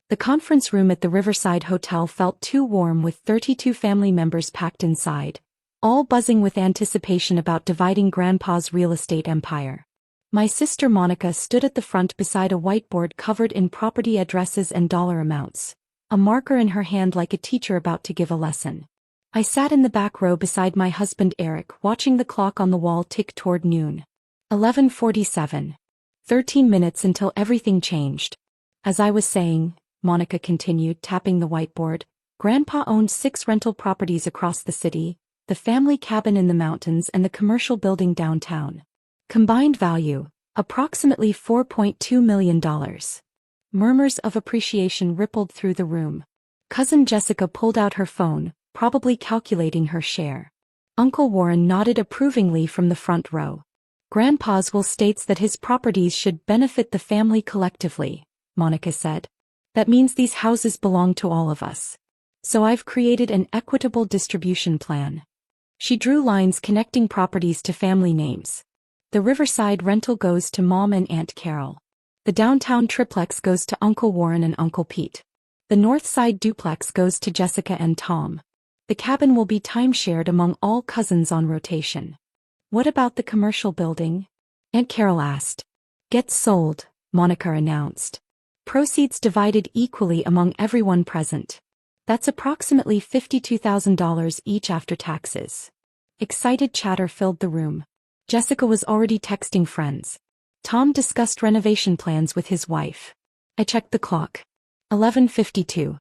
The conference room at the Riverside Hotel felt too warm with 32 family members packed inside, all buzzing with anticipation about dividing Grandpa's real estate empire. My sister Monica stood at the front beside a whiteboard covered in property addresses and dollar amounts, a marker in her hand like a teacher about to give a lesson. I sat in the back row beside my husband Eric, watching the clock on the wall tick toward noon. 11:47. 13 minutes until everything changed. As I was saying, Monica continued, tapping the whiteboard, Grandpa owned 6 rental properties across the city, the family cabin in the mountains and the commercial building downtown. Combined value, approximately $4.2 million. Murmurs of appreciation rippled through the room. Cousin Jessica pulled out her phone, probably calculating her share. Uncle Warren nodded approvingly from the front row. Grandpa's will states that his properties should benefit the family collectively, Monica said. That means these houses belong to all of us. So I've created an equitable distribution plan. She drew lines connecting properties to family names. The Riverside rental goes to Mom and Aunt Carol. The downtown triplex goes to Uncle Warren and Uncle Pete. The north side duplex goes to Jessica and Tom. The cabin will be time-shared among all cousins on rotation. What about the commercial building? Aunt Carol asked. Gets sold, Monica announced. Proceeds divided equally among everyone present. That's approximately $52,000 each after taxes. Excited chatter filled the room. Jessica was already texting friends. Tom discussed renovation plans with his wife. I checked the clock. 11:52.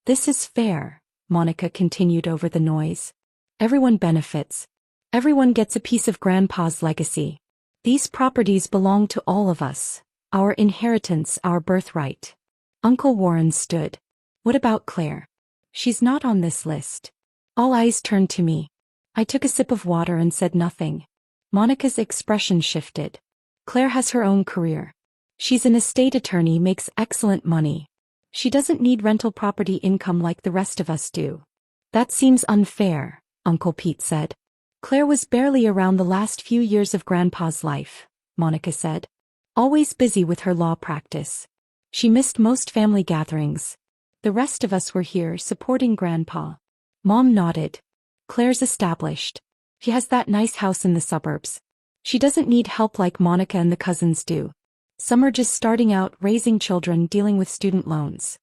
This is fair, Monica continued over the noise. Everyone benefits. Everyone gets a piece of Grandpa's legacy. These properties belong to all of us. Our inheritance, our birthright. Uncle Warren stood. What about Claire? She's not on this list. All eyes turned to me. I took a sip of water and said nothing. Monica's expression shifted. Claire has her own career. She's an estate attorney, makes excellent money. She doesn't need rental property income like the rest of us do. That seems unfair, Uncle Pete said. Claire was barely around the last few years of Grandpa's life, Monica said. Always busy with her law practice. She missed most family gatherings. The rest of us were here supporting Grandpa. Mom nodded. Claire's established. She has that nice house in the suburbs. She doesn't need help like Monica and the cousins do. Some are just starting out, raising children, dealing with student loans.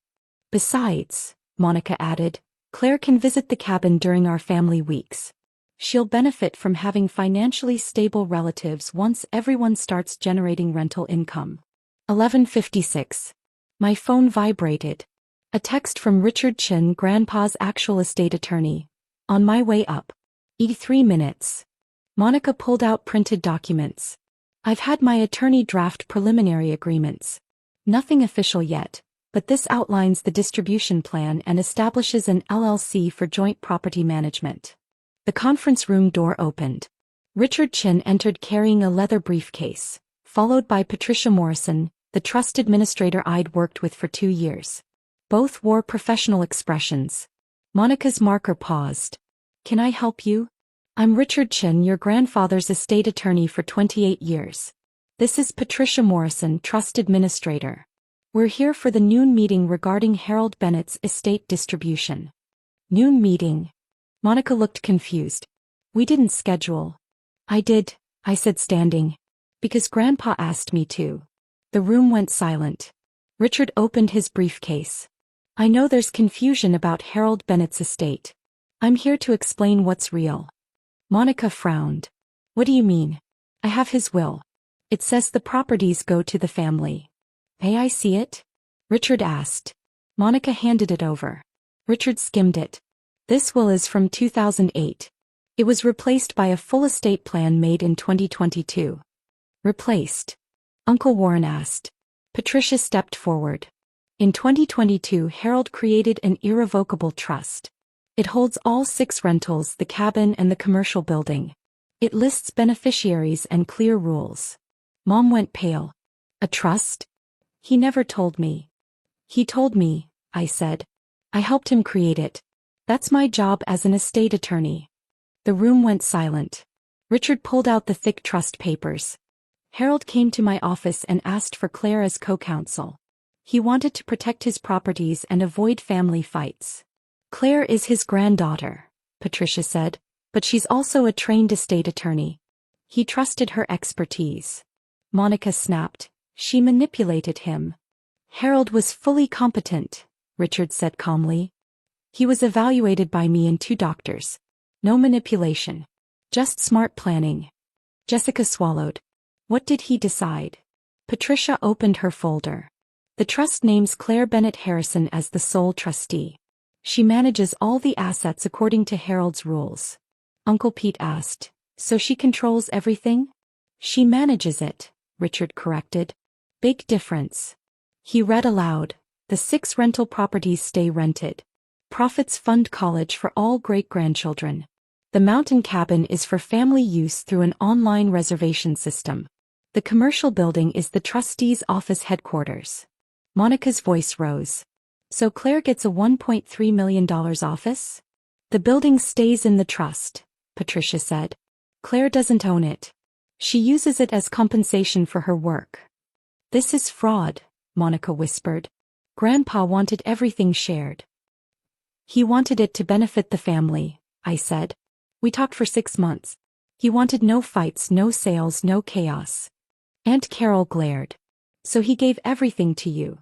Besides, Monica added, Claire can visit the cabin during our family weeks. She'll benefit from having financially stable relatives once everyone starts generating rental income. 11:56. My phone vibrated. A text from Richard Chin, Grandpa's actual estate attorney. On my way up. 3 minutes. Monica pulled out printed documents. I've had my attorney draft preliminary agreements. Nothing official yet, but this outlines the distribution plan and establishes an LLC for joint property management. The conference room door opened. Richard Chin entered carrying a leather briefcase, followed by Patricia Morrison, the trust administrator I'd worked with for 2 years. Both wore professional expressions. Monica's marker paused. Can I help you? I'm Richard Chin, your grandfather's estate attorney for 28 years. This is Patricia Morrison, trust administrator. We're here for the noon meeting regarding Harold Bennett's estate distribution. Noon meeting? Monica looked confused. We didn't schedule. I did, I said standing. Because Grandpa asked me to. The room went silent. Richard opened his briefcase. I know there's confusion about Harold Bennett's estate. I'm here to explain what's real. Monica frowned. What do you mean? I have his will. It says the properties go to the family. May I see it? Richard asked. Monica handed it over. Richard skimmed it. This will is from 2008. It was replaced by a full estate plan made in 2022. Replaced? Uncle Warren asked. Patricia stepped forward. In 2022, Harold created an irrevocable trust. It holds all 6 rentals, the cabin and the commercial building. It lists beneficiaries and clear rules. Mom went pale. A trust? He never told me. He told me, I said. I helped him create it. That's my job as an estate attorney. The room went silent. Richard pulled out the thick trust papers. Harold came to my office and asked for Claire as co-counsel. He wanted to protect his properties and avoid family fights. Claire is his granddaughter, Patricia said, but she's also a trained estate attorney. He trusted her expertise. Monica snapped. She manipulated him. Harold was fully competent, Richard said calmly. He was evaluated by me and 2 doctors. No manipulation. Just smart planning. Jessica swallowed. What did he decide? Patricia opened her folder. The trust names Claire Bennett Harrison as the sole trustee. She manages all the assets according to Harold's rules. Uncle Pete asked, so she controls everything? She manages it, Richard corrected. Big difference. He read aloud. The 6 rental properties stay rented. Profits fund college for all great-grandchildren. The mountain cabin is for family use through an online reservation system. The commercial building is the trustee's office headquarters. Monica's voice rose. So Claire gets a $1.3 million office? The building stays in the trust, Patricia said. Claire doesn't own it. She uses it as compensation for her work. This is fraud, Monica whispered. Grandpa wanted everything shared. He wanted it to benefit the family, I said. We talked for 6 months. He wanted no fights, no sales, no chaos. Aunt Carol glared. So he gave everything to you.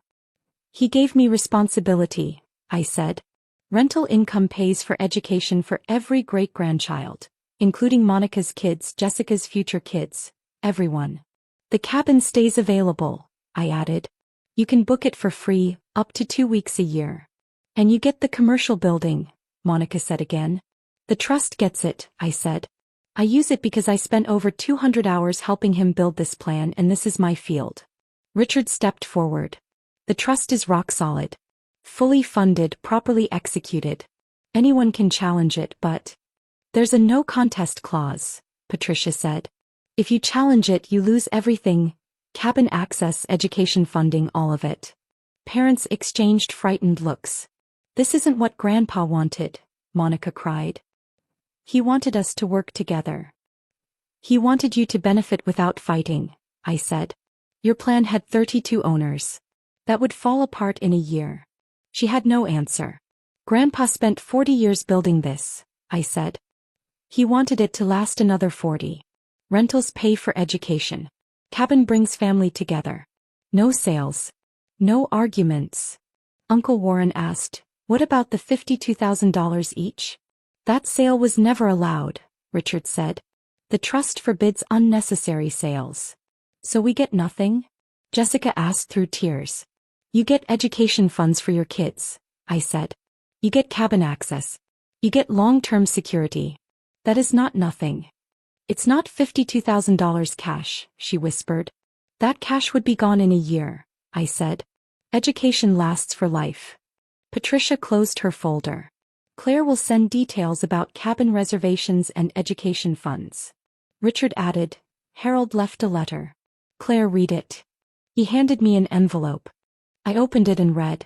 He gave me responsibility, I said. Rental income pays for education for every great-grandchild, including Monica's kids, Jessica's future kids, everyone. The cabin stays available, I added. You can book it for free, up to 2 weeks a year. And you get the commercial building, Monica said again. The trust gets it, I said. I use it because I spent over 200 hours helping him build this plan and this is my field. Richard stepped forward. The trust is rock solid. Fully funded, properly executed. Anyone can challenge it, but there's a no contest clause, Patricia said. If you challenge it, you lose everything. Cabin access, education funding, all of it. Parents exchanged frightened looks. This isn't what Grandpa wanted, Monica cried. He wanted us to work together. He wanted you to benefit without fighting, I said. Your plan had 32 owners. That would fall apart in a year. She had no answer. Grandpa spent 40 years building this, I said. He wanted it to last another 40. Rentals pay for education. Cabin brings family together. No sales. No arguments. Uncle Warren asked, what about the $52,000 each? That sale was never allowed, Richard said. The trust forbids unnecessary sales. So we get nothing? Jessica asked through tears. You get education funds for your kids, I said. You get cabin access. You get long-term security. That is not nothing. It's not $52,000 cash, she whispered. That cash would be gone in a year, I said. Education lasts for life. Patricia closed her folder. Claire will send details about cabin reservations and education funds. Richard added, Harold left a letter. Claire, read it. He handed me an envelope. I opened it and read.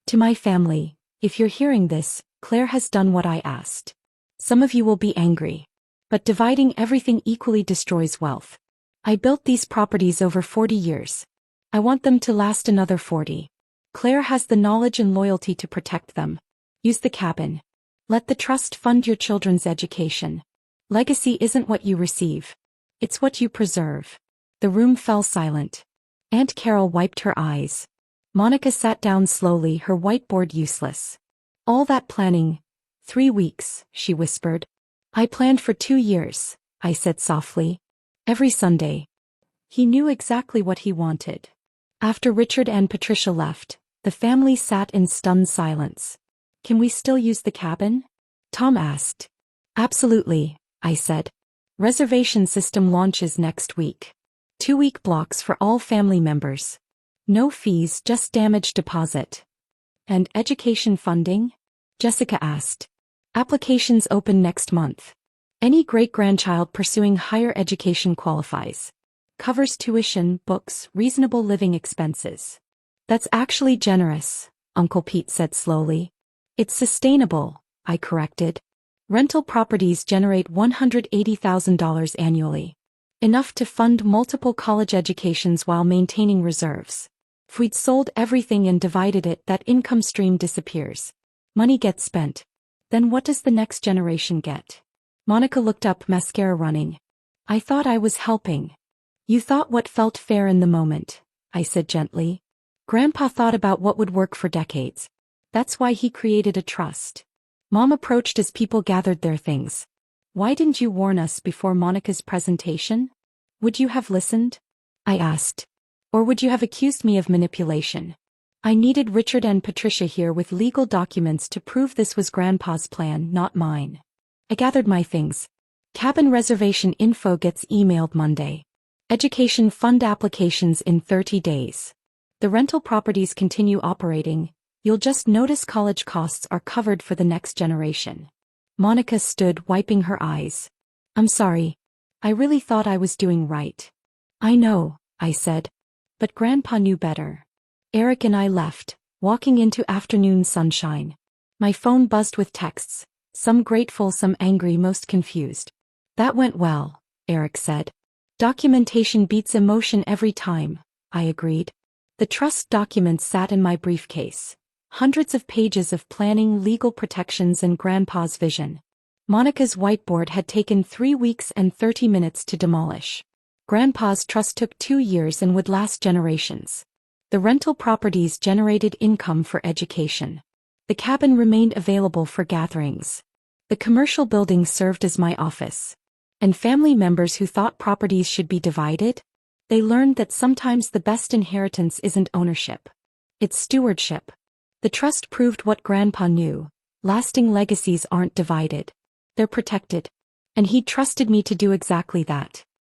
To my family, if you're hearing this, Claire has done what I asked. Some of you will be angry. But dividing everything equally destroys wealth. I built these properties over 40 years. I want them to last another 40. Claire has the knowledge and loyalty to protect them. Use the cabin. Let the trust fund your children's education. Legacy isn't what you receive. It's what you preserve. The room fell silent. Aunt Carol wiped her eyes. Monica sat down slowly, her whiteboard useless. All that planning. 3 weeks, she whispered. I planned for 2 years, I said softly. Every Sunday. He knew exactly what he wanted. After Richard and Patricia left, the family sat in stunned silence. Can we still use the cabin? Tom asked. Absolutely, I said. Reservation system launches next week. 2-week blocks for all family members. No fees, just damage deposit. And education funding? Jessica asked. Applications open next month. Any great-grandchild pursuing higher education qualifies. Covers tuition, books, reasonable living expenses. That's actually generous, Uncle Pete said slowly. It's sustainable, I corrected. Rental properties generate $180,000 annually. Enough to fund multiple college educations while maintaining reserves. If we'd sold everything and divided it, that income stream disappears. Money gets spent. Then what does the next generation get? Monica looked up, mascara running. I thought I was helping. You thought what felt fair in the moment, I said gently. Grandpa thought about what would work for decades. That's why he created a trust. Mom approached as people gathered their things. Why didn't you warn us before Monica's presentation? Would you have listened? I asked. Or would you have accused me of manipulation? I needed Richard and Patricia here with legal documents to prove this was Grandpa's plan, not mine. I gathered my things. Cabin reservation info gets emailed Monday. Education fund applications in 30 days. The rental properties continue operating. You'll just notice college costs are covered for the next generation. Monica stood, wiping her eyes. I'm sorry. I really thought I was doing right. I know, I said. But Grandpa knew better. Eric and I left, walking into afternoon sunshine. My phone buzzed with texts, some grateful, some angry, most confused. That went well, Eric said. Documentation beats emotion every time, I agreed. The trust documents sat in my briefcase. Hundreds of pages of planning, legal protections, and Grandpa's vision. Monica's whiteboard had taken 3 weeks and 30 minutes to demolish. Grandpa's trust took 2 years and would last generations. The rental properties generated income for education. The cabin remained available for gatherings. The commercial building served as my office. And family members who thought properties should be divided? They learned that sometimes the best inheritance isn't ownership. It's stewardship. The trust proved what Grandpa knew. Lasting legacies aren't divided. They're protected. And he trusted me to do exactly that.